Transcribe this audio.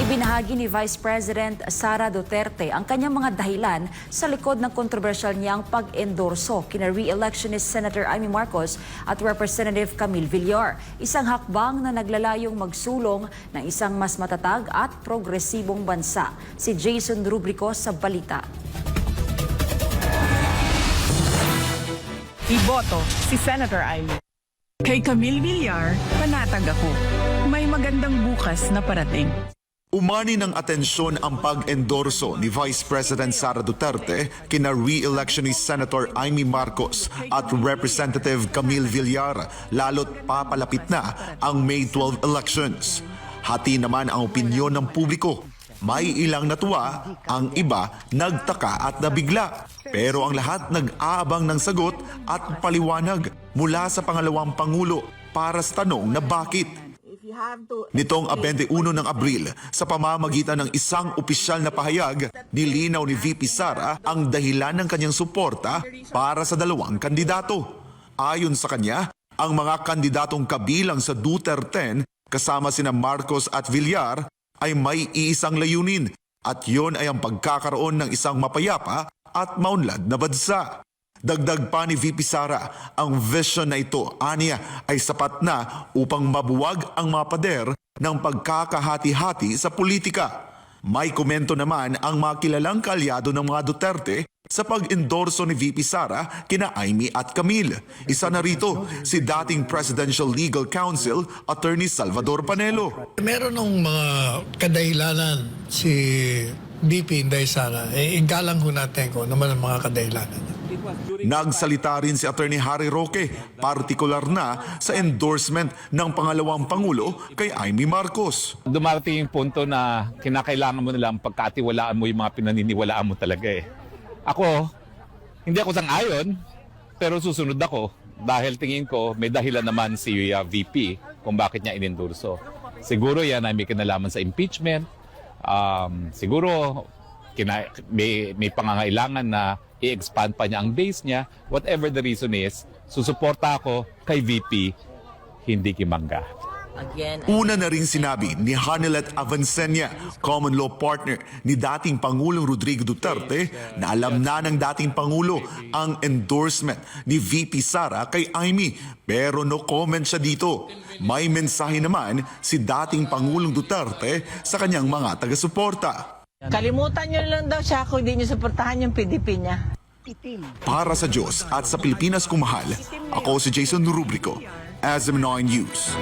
Ibinahagi ni Vice President Sara Duterte ang kanyang mga dahilan sa likod ng kontrobersyal niyang pag-endorso kina re-electionist Senator Amy Marcos at Representative Camille Villar. Isang hakbang na naglalayong magsulong ng isang mas matatag at progresibong bansa. Si Jason Rubrico sa balita. Iboto si Senator Amy. Kay Camille Villar, panatag ako. May magandang bukas na parating. Umani ng atensyon ang pag-endorso ni Vice President Sara Duterte kina re-electionist Senator Amy Marcos at Representative Camille Villar, lalo't papalapit na ang May 12 elections. Hati naman ang opinyon ng publiko. May ilang natuwa, ang iba nagtaka at nabigla. Pero ang lahat nag-aabang ng sagot at paliwanag mula sa pangalawang Pangulo para sa tanong na bakit. Nitong 21 ng Abril, sa pamamagitan ng isang opisyal na pahayag, nilinaw ni VP Sara ang dahilan ng kanyang suporta para sa dalawang kandidato. Ayon sa kanya, ang mga kandidatong kabilang sa Duterte kasama sina Marcos at Villar ay may iisang layunin at yon ay ang pagkakaroon ng isang mapayapa at maunlad na bansa. Dagdag pa ni VP Sara, ang vision na ito, aniya, ay sapat na upang mabuwag ang mga pader ng pagkakahati-hati sa politika. May komento naman ang mga kilalang kaalyado ng mga Duterte sa pag-endorso ni VP Sara kina Amy at Camille. Isa na rito, si dating Presidential Legal Counsel, Attorney Salvador Panelo. Meron ng mga kadahilanan si VP Inday Sara. Igalang ho natin ko naman ang mga kadahilanan. Nagsalita rin si Attorney Harry Roque, partikular na sa endorsement ng pangalawang Pangulo kay Amy Marcos. Dumarating yung punto na kinakailangan mo nilang pagkatiwalaan mo yung mga pinaniniwalaan mo talaga eh. Ako, hindi ako sang-ayon, pero susunod ako dahil tingin ko may dahilan naman si VP kung bakit niya inendorso. Siguro yan ay may kinalaman sa impeachment, siguro may pangangailangan na i-expand pa niya ang base niya. Whatever the reason is, susuporta ako kay VP, hindi kimangga. Una na rin sinabi ni Hanilet Avancenia, common law partner ni dating Pangulong Rodrigo Duterte, na alam na ng dating Pangulo ang endorsement ni VP Sara kay Amy. Pero no comment siya dito. May mensahe naman si dating Pangulong Duterte sa kanyang mga taga-suporta. Kalimutan nyo lang daw siya kung hindi nyo suportahan yung PDP niya. Para sa Diyos at sa Pilipinas kumahal, ako si Jason Rubrico, SMNI News.